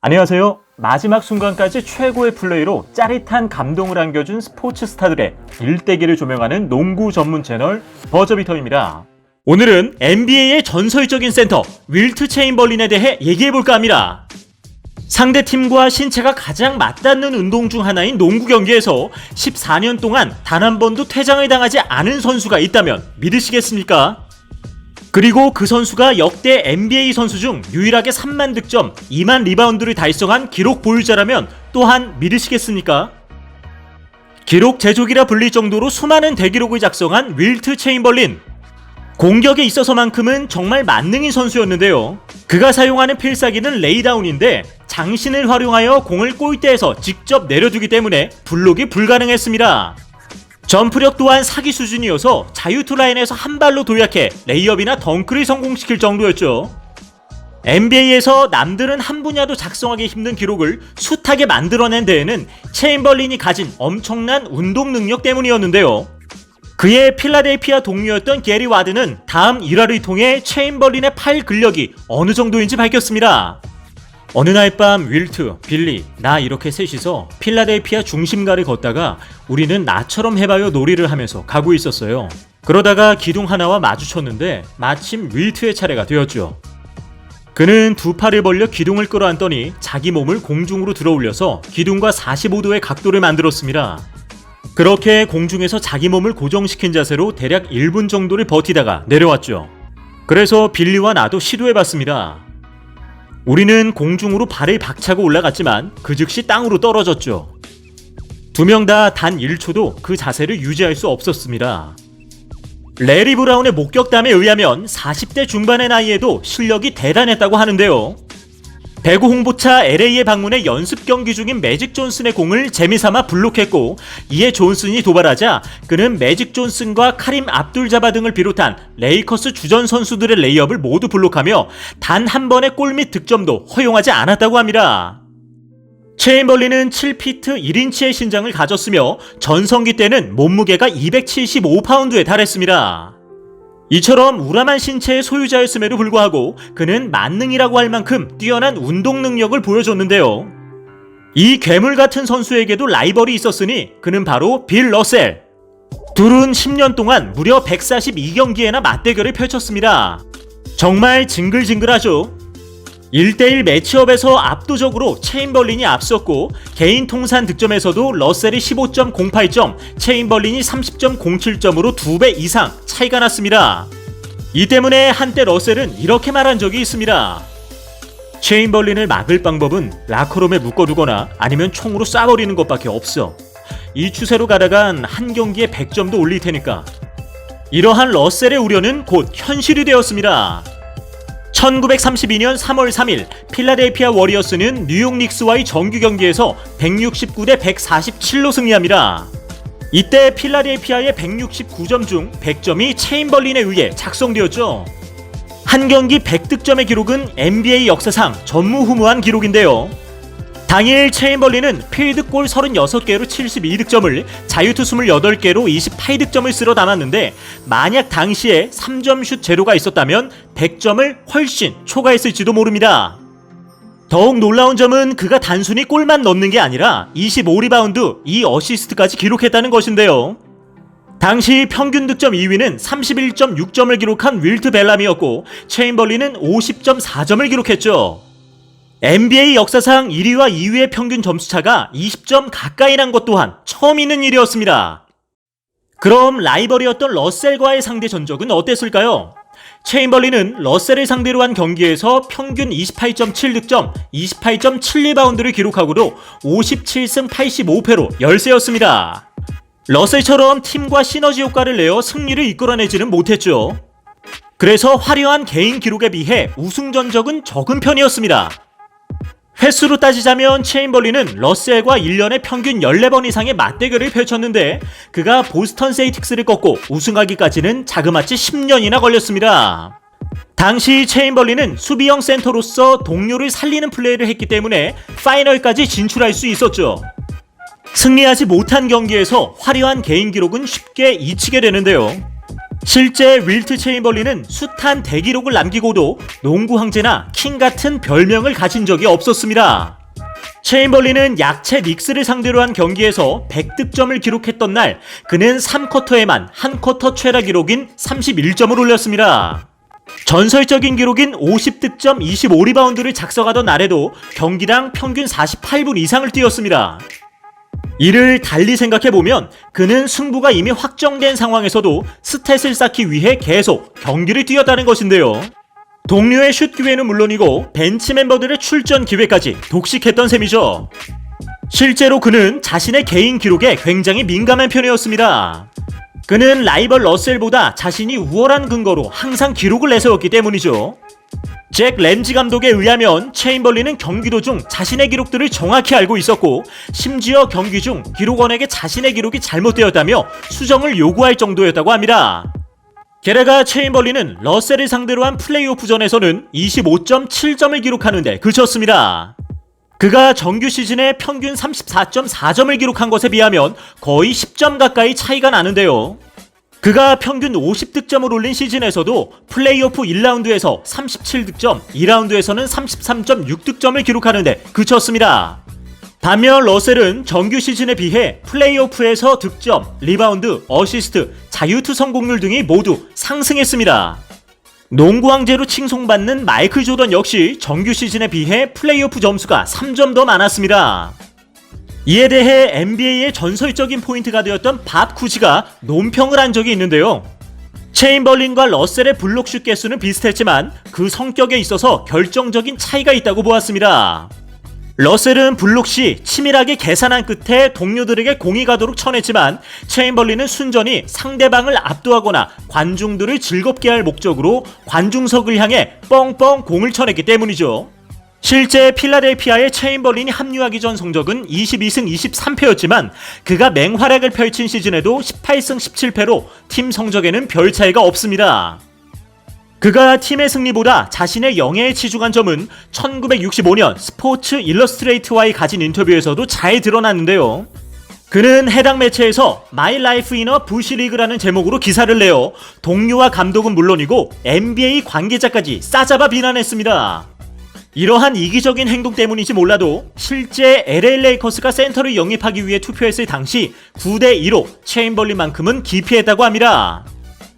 안녕하세요. 마지막 순간까지 최고의 플레이로 짜릿한 감동을 안겨준 스포츠 스타들의 일대기를 조명하는 농구 전문 채널 버저비터입니다. 오늘은 NBA의 전설적인 센터 윌트 체인벌린에 대해 얘기해볼까 합니다. 상대팀과 신체가 가장 맞닿는 운동 중 하나인 농구 경기에서 14년 동안 단 한 번도 퇴장을 당하지 않은 선수가 있다면 믿으시겠습니까? 그리고 그 선수가 역대 NBA 선수 중 유일하게 3만 득점, 2만 리바운드를 달성한 기록 보유자라면 또한 믿으시겠습니까? 기록 제조기라 불릴 정도로 수많은 대기록을 작성한 윌트 체인벌린. 공격에 있어서만큼은 정말 만능인 선수였는데요. 그가 사용하는 필살기는 레이다운인데 장신을 활용하여 공을 골대에서 직접 내려두기 때문에 블록이 불가능했습니다. 점프력 또한 사기 수준이어서 자유투 라인에서 한 발로 도약해 레이업이나 덩크를 성공시킬 정도였죠. NBA에서 남들은 한 분야도 작성하기 힘든 기록을 숱하게 만들어낸 데에는 체인벌린이 가진 엄청난 운동 능력 때문이었는데요. 그의 필라델피아 동료였던 게리 와드는 다음 일화를 통해 체인벌린의 팔 근력이 어느 정도인지 밝혔습니다. 어느 날 밤 윌트, 빌리, 나 이렇게 셋이서 필라델피아 중심가를 걷다가 우리는 나처럼 해봐요 놀이를 하면서 가고 있었어요. 그러다가 기둥 하나와 마주쳤는데 마침 윌트의 차례가 되었죠. 그는 두 팔을 벌려 기둥을 끌어안더니 자기 몸을 공중으로 들어올려서 기둥과 45도의 각도를 만들었습니다. 그렇게 공중에서 자기 몸을 고정시킨 자세로 대략 1분 정도를 버티다가 내려왔죠. 그래서 빌리와 나도 시도해봤습니다. 우리는 공중으로 발을 박차고 올라갔지만 그 즉시 땅으로 떨어졌죠. 두 명 다 단 1초도 그 자세를 유지할 수 없었습니다. 레리 브라운의 목격담에 의하면 40대 중반의 나이에도 실력이 대단했다고 하는데요. 배구 홍보차 LA에 방문해 연습 경기 중인 매직 존슨의 공을 재미삼아 블록했고, 이에 존슨이 도발하자 그는 매직 존슨과 카림 압둘자바 등을 비롯한 레이커스 주전 선수들의 레이업을 모두 블록하며 단 한 번의 골 및 득점도 허용하지 않았다고 합니다. 체인벌린은 7피트 1인치의 신장을 가졌으며 전성기 때는 몸무게가 275파운드에 달했습니다. 이처럼 우람한 신체의 소유자였음에도 불구하고 그는 만능이라고 할 만큼 뛰어난 운동 능력을 보여줬는데요. 이 괴물 같은 선수에게도 라이벌이 있었으니 그는 바로 빌 러셀. 둘은 10년 동안 무려 142경기에나 맞대결을 펼쳤습니다. 정말 징글징글하죠. 1대1 매치업에서 압도적으로 체인벌린이 앞섰고, 개인 통산 득점에서도 러셀이 15.08점, 체인벌린이 30.07점으로 2배 이상 차이가 났습니다. 이 때문에 한때 러셀은 이렇게 말한 적이 있습니다. 체인벌린을 막을 방법은 라커룸에 묶어두거나 아니면 총으로 쏴버리는 것밖에 없어. 이 추세로 가다간 한 경기에 100점도 올릴 테니까. 이러한 러셀의 우려는 곧 현실이 되었습니다. 1932년 3월 3일 필라델피아 워리어스는 뉴욕 닉스와의 정규 경기에서 169대 147로 승리합니다. 이때 필라델피아의 169점 중 100점이 체인벌린에 의해 작성되었죠. 한 경기 100득점의 기록은 NBA 역사상 전무후무한 기록인데요. 당일 체인벌린은 필드골 36개로 72득점을, 자유투 28개로 28득점을 쓸어 담았는데, 만약 당시에 3점 슛 제로가 있었다면 100점을 훨씬 초과했을지도 모릅니다. 더욱 놀라운 점은 그가 단순히 골만 넣는 게 아니라 25리바운드, 2어시스트까지 기록했다는 것인데요. 당시 평균 득점 2위는 31.6점을 기록한 윌트 벨람이었고, 체인벌린은 50.4점을 기록했죠. NBA 역사상 1위와 2위의 평균 점수차가 20점 가까이 난 것 또한 처음 있는 일이었습니다. 그럼 라이벌이었던 러셀과의 상대 전적은 어땠을까요? 체인벌린은 러셀을 상대로 한 경기에서 평균 28.7득점, 28.7리바운드를 기록하고도 57승 85패로 열세였습니다. 러셀처럼 팀과 시너지 효과를 내어 승리를 이끌어내지는 못했죠. 그래서 화려한 개인 기록에 비해 우승 전적은 적은 편이었습니다. 횟수로 따지자면 체인벌린은 러셀과 1년에 평균 14번 이상의 맞대결을 펼쳤는데, 그가 보스턴 세이틱스를 꺾고 우승하기까지는 자그마치 10년이나 걸렸습니다. 당시 체인벌린은 수비형 센터로서 동료를 살리는 플레이를 했기 때문에 파이널까지 진출할 수 있었죠. 승리하지 못한 경기에서 화려한 개인 기록은 쉽게 잊히게 되는데요. 실제 윌트 체인벌린은 숱한 대기록을 남기고도 농구 황제나 킹 같은 별명을 가진 적이 없었습니다. 체인벌린은 약체 닉스를 상대로 한 경기에서 100득점을 기록했던 날 그는 3쿼터에만 한 쿼터 최다 기록인 31점을 올렸습니다. 전설적인 기록인 50득점 25리바운드를 작성하던 날에도 경기당 평균 48분 이상을 뛰었습니다. 이를 달리 생각해보면 그는 승부가 이미 확정된 상황에서도 스탯을 쌓기 위해 계속 경기를 뛰었다는 것인데요. 동료의 슛 기회는 물론이고 벤치 멤버들의 출전 기회까지 독식했던 셈이죠. 실제로 그는 자신의 개인 기록에 굉장히 민감한 편이었습니다. 그는 라이벌 러셀보다 자신이 우월한 근거로 항상 기록을 내세웠기 때문이죠. 잭 램지 감독에 의하면 체인벌린은 경기 도중 자신의 기록들을 정확히 알고 있었고 심지어 경기 중 기록원에게 자신의 기록이 잘못되었다며 수정을 요구할 정도였다고 합니다. 게다가 체인벌린은 러셀을 상대로 한 플레이오프전에서는 25.7점을 기록하는데 그쳤습니다. 그가 정규 시즌에 평균 34.4점을 기록한 것에 비하면 거의 10점 가까이 차이가 나는데요. 그가 평균 50득점을 올린 시즌에서도 플레이오프 1라운드에서 37득점, 2라운드에서는 33.6득점을 기록하는데 그쳤습니다. 반면 러셀은 정규 시즌에 비해 플레이오프에서 득점, 리바운드, 어시스트, 자유투 성공률 등이 모두 상승했습니다. 농구 황제로 칭송받는 마이클 조던 역시 정규 시즌에 비해 플레이오프 점수가 3점 더 많았습니다. 이에 대해 NBA의 전설적인 포인트가 되었던 밥 쿠지가 논평을 한 적이 있는데요. 체인벌린과 러셀의 블록슛 개수는 비슷했지만 그 성격에 있어서 결정적인 차이가 있다고 보았습니다. 러셀은 블록 시 치밀하게 계산한 끝에 동료들에게 공이 가도록 쳐냈지만 체인벌린은 순전히 상대방을 압도하거나 관중들을 즐겁게 할 목적으로 관중석을 향해 뻥뻥 공을 쳐냈기 때문이죠. 실제 필라델피아의 체인벌린이 합류하기 전 성적은 22승 23패였지만 그가 맹활약을 펼친 시즌에도 18승 17패로 팀 성적에는 별 차이가 없습니다. 그가 팀의 승리보다 자신의 영예에 치중한 점은 1965년 스포츠 일러스트레이트와의 가진 인터뷰에서도 잘 드러났는데요. 그는 해당 매체에서 My Life in a Bush League라는 제목으로 기사를 내어 동료와 감독은 물론이고 NBA 관계자까지 싸잡아 비난했습니다. 이러한 이기적인 행동 때문인지 몰라도 실제 LA 레이커스가 센터를 영입하기 위해 투표했을 당시 9대2로 체인벌린만큼은 기피했다고 합니다.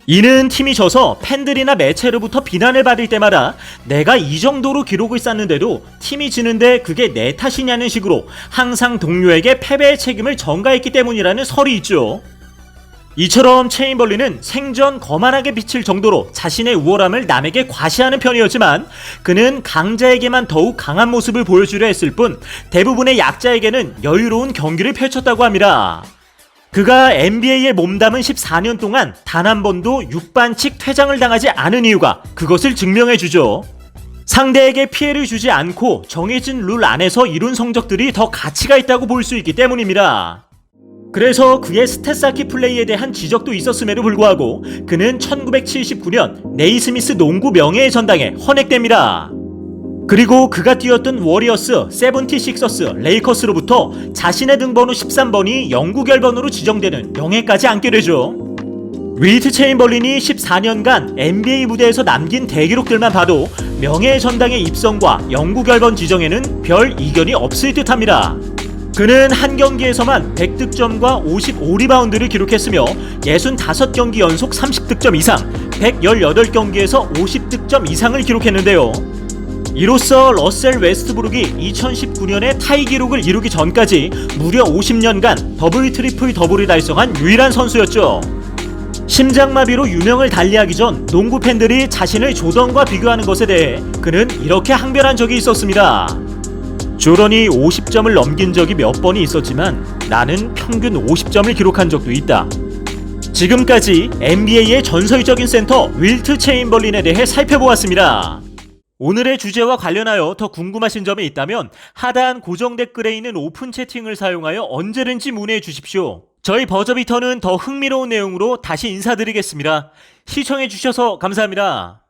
이는 팀이 져서 팬들이나 매체로부터 비난을 받을 때마다 내가 이 정도로 기록을 쌓는데도 팀이 지는데 그게 내 탓이냐는 식으로 항상 동료에게 패배의 책임을 전가했기 때문이라는 설이 있죠. 이처럼 체인벌린은 생전 거만하게 비칠 정도로 자신의 우월함을 남에게 과시하는 편이었지만 그는 강자에게만 더욱 강한 모습을 보여주려 했을 뿐 대부분의 약자에게는 여유로운 경기를 펼쳤다고 합니다. 그가 NBA에 몸담은 14년 동안 단 한 번도 6반칙 퇴장을 당하지 않은 이유가 그것을 증명해주죠. 상대에게 피해를 주지 않고 정해진 룰 안에서 이룬 성적들이 더 가치가 있다고 볼 수 있기 때문입니다. 그래서 그의 스탯 쌓기 플레이에 대한 지적도 있었음에도 불구하고 그는 1979년 네이스미스 농구 명예의 전당에 헌액됩니다. 그리고 그가 뛰었던 워리어스, 세븐티식서스, 레이커스로부터 자신의 등번호 13번이 영구 결번으로 지정되는 영예까지 안게 되죠. 윌트 체인벌린이 14년간 NBA 무대에서 남긴 대기록들만 봐도 명예의 전당의 입성과 영구 결번 지정에는 별 이견이 없을 듯합니다. 그는 한 경기에서만 100득점과 55리바운드를 기록했으며 65경기 연속 30득점 이상, 118경기에서 50득점 이상을 기록했는데요. 이로써 러셀 웨스트브룩이 2019년에 타이 기록을 이루기 전까지 무려 50년간 더블 트리플 더블을 달성한 유일한 선수였죠. 심장마비로 유명을 달리하기 전 농구 팬들이 자신을 조던과 비교하는 것에 대해 그는 이렇게 항변한 적이 있었습니다. 조던이 50점을 넘긴 적이 몇 번이 있었지만 나는 평균 50점을 기록한 적도 있다. 지금까지 NBA의 전설적인 센터 윌트 체인벌린에 대해 살펴보았습니다. 오늘의 주제와 관련하여 더 궁금하신 점이 있다면 하단 고정 댓글에 있는 오픈 채팅을 사용하여 언제든지 문의해 주십시오. 저희 버저비터는 더 흥미로운 내용으로 다시 인사드리겠습니다. 시청해 주셔서 감사합니다.